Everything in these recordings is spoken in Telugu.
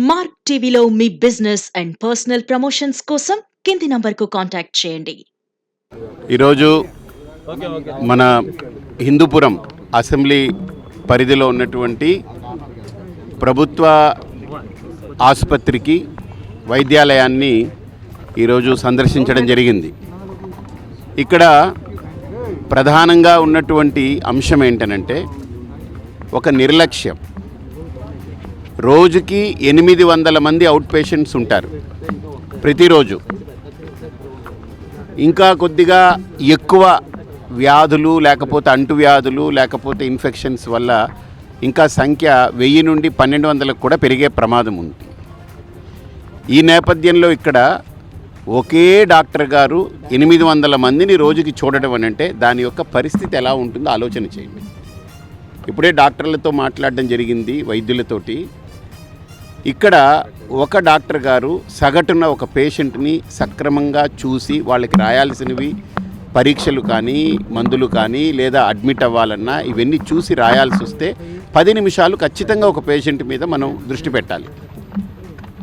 మార్క్ టీవీలో మీ బిజినెస్ అండ్ పర్సనల్ ప్రమోషన్స్ కోసం కింది నంబర్కు కాంటాక్ట్ చేయండి. ఈరోజు మన హిందూపురం అసెంబ్లీ పరిధిలో ఉన్నటువంటి ప్రభుత్వ ఆసుపత్రికి వైద్యాలయాన్ని ఈరోజు సందర్శించడం జరిగింది. ఇక్కడ ప్రధానంగా ఉన్నటువంటి అంశం ఏంటనంటే ఒక నిర్లక్ష్యం. రోజుకి 800 మంది అవుట్ పేషెంట్స్ ఉంటారు ప్రతిరోజు. ఇంకా కొద్దిగా ఎక్కువ వ్యాధులు లేకపోతే అంటువ్యాధులు లేకపోతే ఇన్ఫెక్షన్స్ వల్ల ఇంకా సంఖ్య 1000 నుండి 1200 కూడా పెరిగే ప్రమాదం ఉంది. ఈ నేపథ్యంలో ఇక్కడ ఒకే డాక్టర్ గారు 800 మందిని రోజుకి చూడడం అని అంటే దాని యొక్క పరిస్థితి ఎలా ఉంటుందో ఆలోచన చేయండి. ఇప్పుడే డాక్టర్లతో మాట్లాడడం జరిగింది, వైద్యులతోటి. ఇక్కడ ఒక డాక్టర్ గారు సగటున ఒక పేషెంట్ని సక్రమంగా చూసి వాళ్ళకి రాయాల్సినవి పరీక్షలు కానీ మందులు కానీ లేదా అడ్మిట్ అవ్వాలన్నా ఇవన్నీ చూసి రాయాల్సి వస్తే 10 నిమిషాలు ఖచ్చితంగా ఒక పేషెంట్ మీద మనం దృష్టి పెట్టాలి.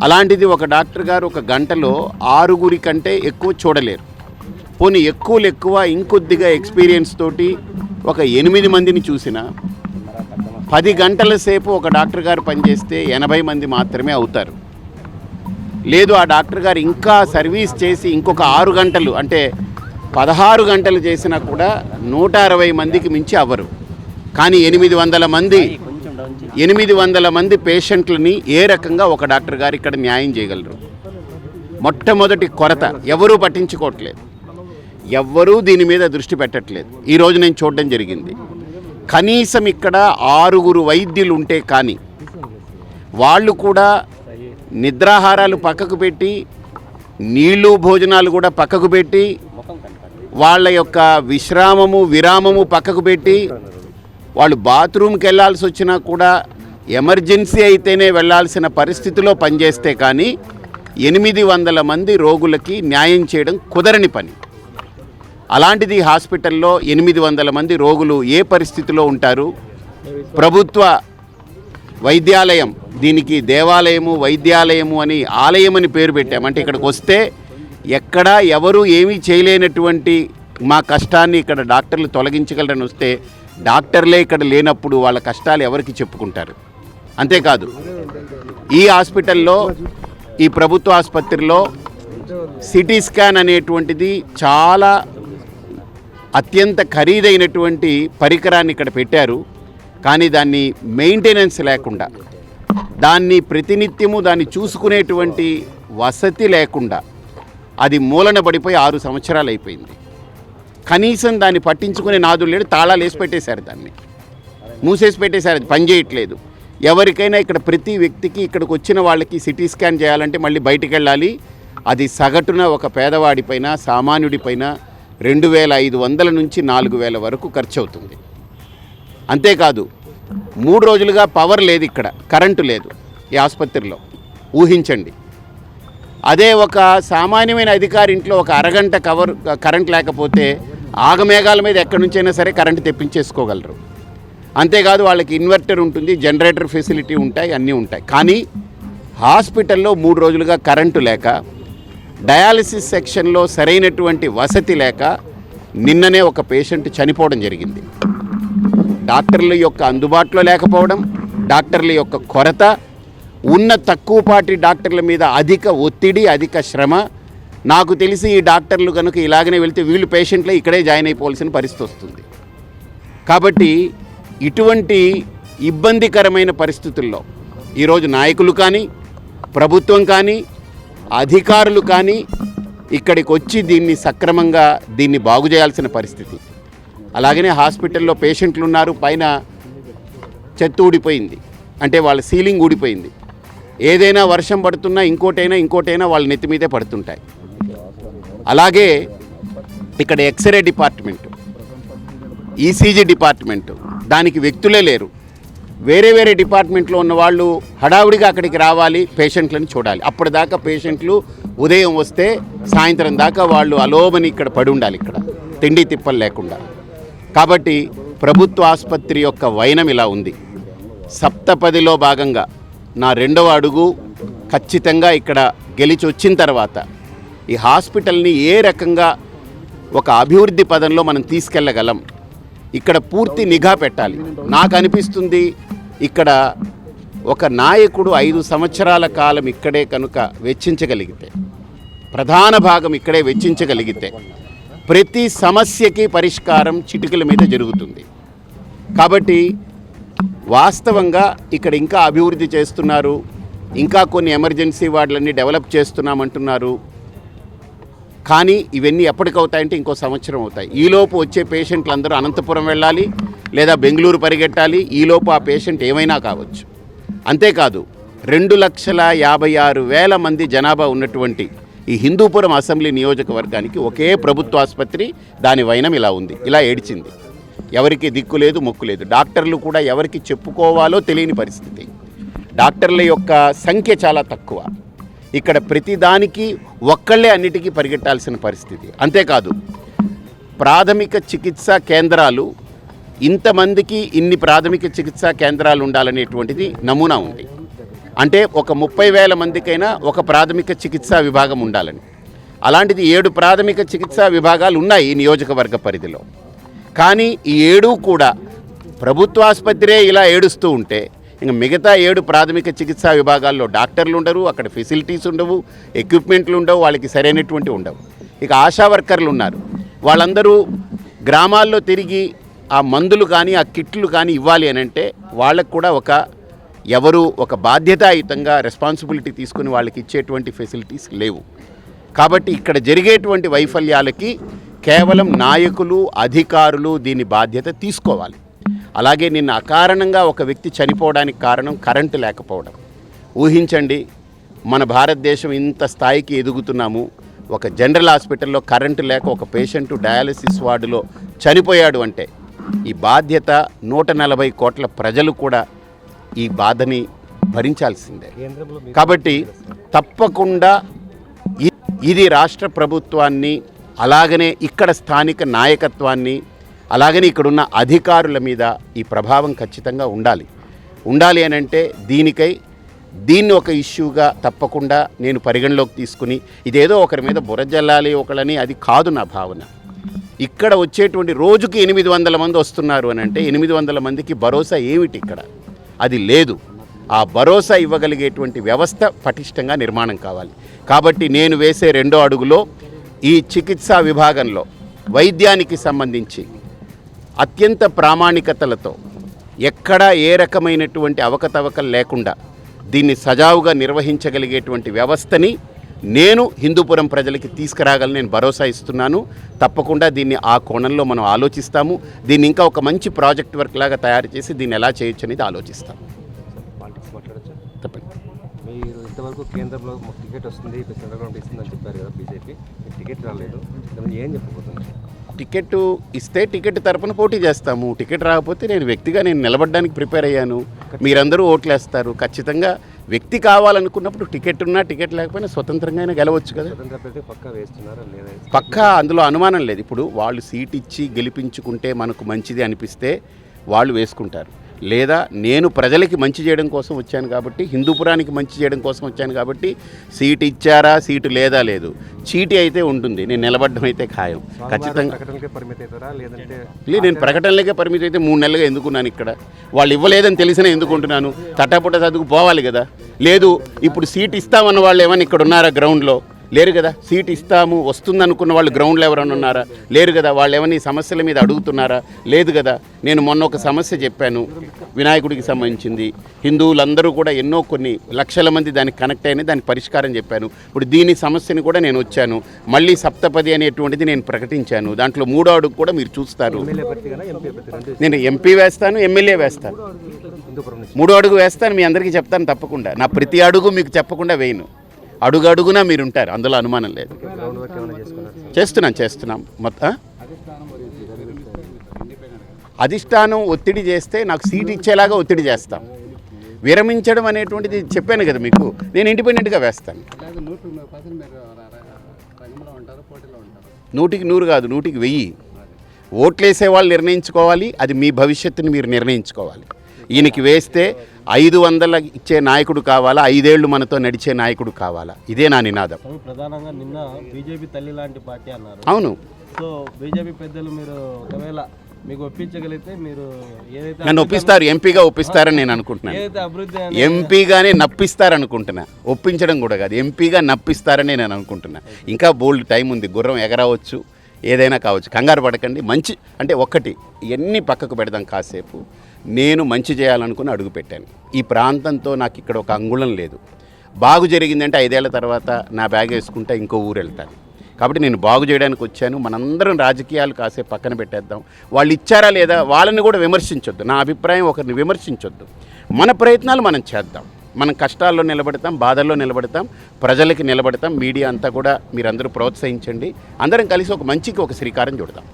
అలాంటిది ఒక డాక్టర్ గారు ఒక గంటలో 6 కంటే ఎక్కువ చూడలేరు. పోనీ ఎక్కువ ఇంకొద్దిగా ఎక్స్పీరియన్స్ తోటి ఒక 8 మందిని చూసినా 10 గంటల సేపు ఒక డాక్టర్ గారు పనిచేస్తే 80 మంది మాత్రమే అవుతారు. లేదు ఆ డాక్టర్ గారు ఇంకా సర్వీస్ చేసి ఇంకొక 6 గంటలు అంటే 16 గంటలు చేసినా కూడా 160 మందికి మించి అవ్వరు. కానీ 800 మంది పేషెంట్లని ఏ రకంగా ఒక డాక్టర్ గారు ఇక్కడ న్యాయం చేయగలరు? మొట్టమొదటి కొరత ఎవరూ పట్టించుకోవట్లేదు, ఎవ్వరూ దీని మీద దృష్టి పెట్టట్లేదు. ఈరోజు నేను చూడడం జరిగింది. కనీసం ఇక్కడ 6 వైద్యులు ఉంటే కానీ వాళ్ళు కూడా నిద్రాహారాలు పక్కకు పెట్టి నీళ్లు భోజనాలు కూడా పక్కకు పెట్టి వాళ్ళ యొక్క విరామము పక్కకు పెట్టి వాళ్ళు బాత్రూమ్కి వెళ్ళాల్సి వచ్చినా కూడా ఎమర్జెన్సీ అయితేనే వెళ్ళాల్సిన పరిస్థితిలో పనిచేస్తే కానీ 800 మంది రోగులకి న్యాయం చేయడం కుదరని పని. అలాంటిది హాస్పిటల్లో 800 మంది రోగులు ఏ పరిస్థితిలో ఉంటారు? ప్రభుత్వ వైద్యాలయం, దీనికి దేవాలయము వైద్యాలయము అని ఆలయమని పేరు పెట్టామంటే ఇక్కడికి వస్తే ఎక్కడా ఎవరు ఏమీ చేయలేనటువంటి మా కష్టాన్ని ఇక్కడ డాక్టర్లు తొలగించగలరని వస్తే డాక్టర్లే ఇక్కడ లేనప్పుడు వాళ్ళ కష్టాలు ఎవరికి చెప్పుకుంటారు? అంతేకాదు ఈ హాస్పిటల్లో ఈ ప్రభుత్వ ఆసుపత్రిలో సిటీ స్కాన్ అనేటువంటిది చాలా అత్యంత ఖరీదైనటువంటి పరికరాన్ని ఇక్కడ పెట్టారు. కానీ దాన్ని మెయింటెనెన్స్ లేకుండా, దాన్ని ప్రతినిత్యము దాన్ని చూసుకునేటువంటి వసతి లేకుండా అది మూలన పడిపోయి 6 సంవత్సరాలు అయిపోయింది. కనీసం దాన్ని పట్టించుకునే నాదులు లేడు. తాళాలు వేసి పెట్టేశారు, దాన్ని మూసేసి పెట్టేశారు, అది పనిచేయట్లేదు. ఎవరికైనా ఇక్కడ ప్రతి వ్యక్తికి ఇక్కడికి వచ్చిన వాళ్ళకి సిటీ స్కాన్ చేయాలంటే మళ్ళీ బయటికి వెళ్ళాలి. అది సగటున ఒక పేదవాడిపైన సామాన్యుడిపైన 2500 నుంచి 4000 వరకు ఖర్చు అవుతుంది. అంతేకాదు 3 రోజులుగా పవర్ లేదు, ఇక్కడ కరెంటు లేదు ఈ ఆసుపత్రిలో. ఊహించండి. అదే ఒక సామాన్యమైన అధికారి ఇంట్లో ఒక అరగంట కరెంట్ లేకపోతే ఆగమేఘాల మీద ఎక్కడి నుంచైనా సరే కరెంటు తెప్పించేసుకోగలరు. అంతేకాదు వాళ్ళకి ఇన్వర్టర్ ఉంటుంది, జనరేటర్ ఫెసిలిటీ ఉంటాయి, అన్నీ ఉంటాయి. కానీ హాస్పిటల్లో 3 రోజులుగా కరెంటు లేక, డయాలసిస్ సెక్షన్లో సరైనటువంటి వసతి లేక నిన్ననే ఒక పేషెంట్ చనిపోవడం జరిగింది. డాక్టర్ల యొక్క అందుబాటులో లేకపోవడం, డాక్టర్ల యొక్క కొరత, ఉన్న తక్కువపాటి డాక్టర్ల మీద అధిక ఒత్తిడి, అధిక శ్రమ. నాకు తెలిసి ఈ డాక్టర్లు కనుక ఇలాగనే వెళ్తే వీళ్ళు పేషెంట్లే ఇక్కడే జాయిన్ అయిపోవాల్సిన పరిస్థితి వస్తుంది. కాబట్టి ఇటువంటి ఇబ్బందికరమైన పరిస్థితుల్లో ఈరోజు నాయకులు కానీ, ప్రభుత్వం కానీ, అధికారులు కానీ ఇక్కడికి వచ్చి దీన్ని సక్రమంగా దీన్ని బాగు చేయాల్సిన పరిస్థితి. అలాగనే హాస్పిటల్లో పేషెంట్లు ఉన్నారు, పైన చెత్త ఊడిపోయింది, అంటే వాళ్ళ సీలింగ్ ఊడిపోయింది. ఏదైనా వర్షం పడుతున్నా ఇంకోటైనా వాళ్ళ నెత్తి మీదే పడుతుంటాయి. అలాగే ఇక్కడ ఎక్స్రే డిపార్ట్మెంటు, ఈసీజీ డిపార్ట్మెంటు, దానికి వ్యక్తులే లేరు. వేరే డిపార్ట్మెంట్లో ఉన్న వాళ్ళు హడావుడిగా అక్కడికి రావాలి, పేషెంట్లను చూడాలి. అప్పటిదాకా పేషెంట్లు ఉదయం వస్తే సాయంత్రం దాకా వాళ్ళు అలోమని ఇక్కడ పడి ఉండాలి, ఇక్కడ తిండి తిప్పలు లేకుండా. కాబట్టి ప్రభుత్వ ఆసుపత్రి యొక్క వైనం ఇలా ఉంది. సప్తపదిలో భాగంగా నా రెండవ అడుగు ఖచ్చితంగా ఇక్కడ గెలిచి వచ్చిన తర్వాత ఈ హాస్పిటల్ని ఏ రకంగా ఒక అభివృద్ధి పదంలో మనం తీసుకెళ్ళగలం, ఇక్కడ పూర్తి నిఘా పెట్టాలి. నాకు అనిపిస్తుంది ఇక్కడ ఒక నాయకుడు 5 సంవత్సరాల కాలం ఇక్కడే కనుక వెచ్చించగలిగితే, ప్రధాన భాగం ఇక్కడే వెచ్చించగలిగితే ప్రతి సమస్యకి పరిష్కారం చిటికల మీద జరుగుతుంది. కాబట్టి వాస్తవంగా ఇక్కడ ఇంకా అభివృద్ధి చేస్తున్నారు, ఇంకా కొన్ని ఎమర్జెన్సీ వార్డులన్నీ డెవలప్ చేస్తున్నామంటున్నారు. కానీ ఇవన్నీ ఎప్పటికవుతాయంటే ఇంకో సంవత్సరం అవుతాయి. ఈలోపు వచ్చే పేషెంట్లు అందరూ అనంతపురం వెళ్ళాలి లేదా బెంగళూరు పరిగెట్టాలి. ఈలోపు ఆ పేషెంట్ ఏమైనా కావచ్చు. అంతేకాదు 2,56,000 మంది జనాభా ఉన్నటువంటి ఈ హిందూపురం అసెంబ్లీ నియోజకవర్గానికి ఒకే ప్రభుత్వ ఆసుపత్రి, దాని వైనం ఇలా ఉంది, ఇలా ఏడ్చింది. ఎవరికి దిక్కు లేదు, మొక్కు లేదు. డాక్టర్లు కూడా ఎవరికి చెప్పుకోవాలో తెలియని పరిస్థితి. డాక్టర్ల యొక్క సంఖ్య చాలా తక్కువ. ఇక్కడ ప్రతిదానికి ఒక్కళ్ళే అన్నిటికీ పరిగెట్టాల్సిన పరిస్థితి. అంతేకాదు ప్రాథమిక చికిత్సా కేంద్రాలు, ఇంతమందికి ఇన్ని ప్రాథమిక చికిత్సా కేంద్రాలు ఉండాలనేటువంటిది నమూనా ఉంది. అంటే ఒక 30,000 మందికైనా ఒక ప్రాథమిక చికిత్సా విభాగం ఉండాలని. అలాంటిది 7 ప్రాథమిక చికిత్సా విభాగాలు ఉన్నాయి ఈ నియోజకవర్గ పరిధిలో. కానీ ఈ 7 కూడా ప్రభుత్వ ఆసుపత్రే ఇలా ఏడుస్తూ ఉంటే ఇంకా మిగతా 7 ప్రాథమిక చికిత్సా విభాగాల్లో డాక్టర్లు ఉండరు, అక్కడ ఫెసిలిటీస్ ఉండవు, ఎక్విప్మెంట్లు ఉండవు, వాళ్ళకి సరైనటువంటి ఉండవు. ఇక ఆశా వర్కర్లు ఉన్నారు, వాళ్ళందరూ గ్రామాల్లో తిరిగి ఆ మందులు కానీ ఆ కిట్లు కానీ ఇవ్వాలి అని అంటే వాళ్ళకు కూడా ఒక బాధ్యతాయుతంగా రెస్పాన్సిబిలిటీ తీసుకుని వాళ్ళకి ఇచ్చేటువంటి ఫెసిలిటీస్ లేవు. కాబట్టి ఇక్కడ జరిగేటువంటి వైఫల్యాలకి కేవలం నాయకులు, అధికారులు దీని బాధ్యత తీసుకోవాలి. అలాగే నిన్న అకారణంగా ఒక వ్యక్తి చనిపోవడానికి కారణం కరెంటు లేకపోవడం. ఊహించండి, మన భారతదేశం ఇంత స్థాయికి ఎదుగుతున్నాము, ఒక జనరల్ హాస్పిటల్లో కరెంటు లేక ఒక పేషెంట్ డయాలసిస్ వార్డులో చనిపోయాడు అంటే ఈ బాధ్యత 140 కోట్ల ప్రజలు కూడా ఈ బాధని భరించాల్సిందే. కాబట్టి తప్పకుండా ఇది రాష్ట్ర ప్రభుత్వాన్ని, అలాగనే ఇక్కడ స్థానిక నాయకత్వాన్ని, అలాగనే ఇక్కడున్న అధికారుల మీద ఈ ప్రభావం ఖచ్చితంగా ఉండాలి అని అంటే దీన్ని ఒక ఇష్యూగా తప్పకుండా నేను పరిగణలోకి తీసుకుని, ఇదేదో ఒకరి మీద బురజల్లాలి ఒకళ్ళని అది కాదు నా భావన. ఇక్కడ వచ్చేటువంటి రోజుకి 800 మంది వస్తున్నారు అని అంటే 800 మందికి భరోసా ఏమిటి ఇక్కడ? అది లేదు. ఆ భరోసా ఇవ్వగలిగేటువంటి వ్యవస్థ పటిష్టంగా నిర్మాణం కావాలి. కాబట్టి నేను వేసే 2వ అడుగులో ఈ చికిత్సా విభాగంలో వైద్యానికి సంబంధించి అత్యంత ప్రామాణికతలతో ఎక్కడా ఏ రకమైనటువంటి అవకతవకలు లేకుండా దీన్ని సజావుగా నిర్వహించగలిగేటువంటి వ్యవస్థని నేను హిందూపురం ప్రజలకి తీసుకురాగలని నేను భరోసా ఇస్తున్నాను. తప్పకుండా దీన్ని ఆ కోణంలో మనం ఆలోచిస్తాము. దీన్ని ఇంకా ఒక మంచి ప్రాజెక్ట్ వర్క్ లాగా తయారు చేసి దీన్ని ఎలా చేయొచ్చు అనేది ఆలోచిస్తాం. తప్పండి. మీరు ఇంతవరకు కేంద్రంలో టికెట్ వస్తుంది, సెంట్రల్ గవర్నమెంట్ ఇస్తుందని చెప్పారు కదా, బీజేపీ టికెట్ రాలేదు, ఏం చెప్పబోతున్నారు? టికెట్ ఇస్తే టికెట్ తరపున పోటీ చేస్తాము. టికెట్ రాకపోతే నేను నిలబడడానికి ప్రిపేర్ అయ్యాను. మీరందరూ ఓట్లేస్తారు. ఖచ్చితంగా వ్యక్తి కావాలనుకున్నప్పుడు టికెట్ ఉన్నా టికెట్ లేకపోయినా స్వతంత్రంగా అయినా గెలవచ్చు కదా. పక్కా అందులో అనుమానం లేదు. ఇప్పుడు వాళ్ళు సీట్ ఇచ్చి గెలిపించుకుంటే మనకు మంచిది అనిపిస్తే వాళ్ళు వేసుకుంటారు. లేదా నేను ప్రజలకి మంచి చేయడం కోసం వచ్చాను కాబట్టి, హిందూపురానికి మంచి చేయడం కోసం వచ్చాను కాబట్టి సీటు ఇచ్చారా, సీటు లేదు, చీటీ అయితే ఉంటుంది, నేను నిలబడడం అయితే ఖాయం. ఖచ్చితంగా నేను ప్రకటనలకే పరిమితి అయితే 3 నెలలుగా ఎందుకున్నాను ఇక్కడ? వాళ్ళు ఇవ్వలేదని తెలిసినా ఎందుకుంటున్నాను? తటాపుట చదువుకు పోవాలి కదా. లేదు, ఇప్పుడు సీట్ ఇస్తామన్న వాళ్ళు ఏమన్నా ఇక్కడ ఉన్నారా? గ్రౌండ్లో లేరు కదా. సీట్ ఇస్తాము వస్తుందనుకున్న వాళ్ళు గ్రౌండ్లో ఎవరైనా ఉన్నారా? లేరు కదా. వాళ్ళు ఏమైనా ఈ సమస్యల మీద అడుగుతున్నారా? లేదు కదా. నేను మొన్న ఒక సమస్య చెప్పాను, వినాయకుడికి సంబంధించింది. హిందువులందరూ కూడా కొన్ని లక్షల మంది దానికి కనెక్ట్ అయినా దానికి పరిష్కారం చెప్పాను. ఇప్పుడు దీని సమస్యని కూడా నేను వచ్చాను. మళ్ళీ సప్తపది అనేటువంటిది నేను ప్రకటించాను. దాంట్లో 3వ అడుగు కూడా మీరు చూస్తారు. నేను ఎంపీ వేస్తాను, ఎమ్మెల్యే వేస్తాను, 3వ అడుగు వేస్తాను. మీ అందరికీ చెప్తాను తప్పకుండా. నా ప్రతి అడుగు మీకు చెప్పకుండా వేయను. అడుగడుగునా మీరు ఉంటారు, అందులో అనుమానం లేదు. చేస్తున్నాం మొత్తం. అధిష్టానం ఒత్తిడి చేస్తే నాకు సీట్ ఇచ్చేలాగా ఒత్తిడి చేస్తాం. విరమించడం అనేటువంటిది చెప్పాను కదా మీకు, నేను ఇండిపెండెంట్గా వేస్తాను. 100కి 100 కాదు, 100కి 1000. ఓట్లేసే వాళ్ళు నిర్ణయించుకోవాలి. అది మీ భవిష్యత్తుని మీరు నిర్ణయించుకోవాలి. ఈయనకి వేస్తే 500 ఇచ్చే నాయకుడు కావాలా, 5 ఏళ్ళు మనతో నడిచే నాయకుడు కావాలా, ఇదే నా నినాదం. ప్రధానంగా నిన్న బీజేపీ తల్లి లాంటి పార్టీ అన్నారు. అవును, సో బీజేపీ పెద్దలు మీరు ఒకవేళ మీకు ఒప్పించగలిగితే మీరు ఏదైతే నన్ను ఒప్పిస్తారు, ఎంపీగా ఒప్పిస్తారని నేను అనుకుంటున్నాను. ఏదైతే అభివృద్ధి ఎంపీగానే నప్పిస్తారనుకుంటున్నా, ఒప్పించడం కూడా కాదు, ఎంపీగా నప్పిస్తారని నేను అనుకుంటున్నా. ఇంకా బోల్డ్ టైం ఉంది, గుర్రం ఎగరవచ్చు, ఏదైనా కావచ్చు, కంగారు పడకండి. మంచి అంటే ఒక్కటి ఇవన్నీ పక్కకు పెడదాం కాసేపు. నేను మంచి చేయాలనుకుని అడుగు పెట్టాను. ఈ ప్రాంతంతో నాకు ఇక్కడ ఒక అంగుళం లేదు. బాగు జరిగిందంటే 5 ఏళ్ల తర్వాత నా బ్యాగ్ వేసుకుంటే ఇంకో ఊరు వెళ్తాను. కాబట్టి నేను బాగు చేయడానికి వచ్చాను. మనందరం రాజకీయాలు కాసేపు పక్కన పెట్టేద్దాం. వాళ్ళు ఇచ్చారా లేదా వాళ్ళని కూడా విమర్శించొద్దు. నా అభిప్రాయం ఒకరిని విమర్శించొద్దు. మన ప్రయత్నాలు మనం చేద్దాం. మనం కష్టాల్లో నిలబడతాం, బాధల్లో నిలబడతాం, ప్రజలకి నిలబడతాం. మీడియా అంతా కూడా మీరందరూ ప్రోత్సహించండి. అందరం కలిసి ఒక మంచికి ఒక శ్రీకారం చుడదాం.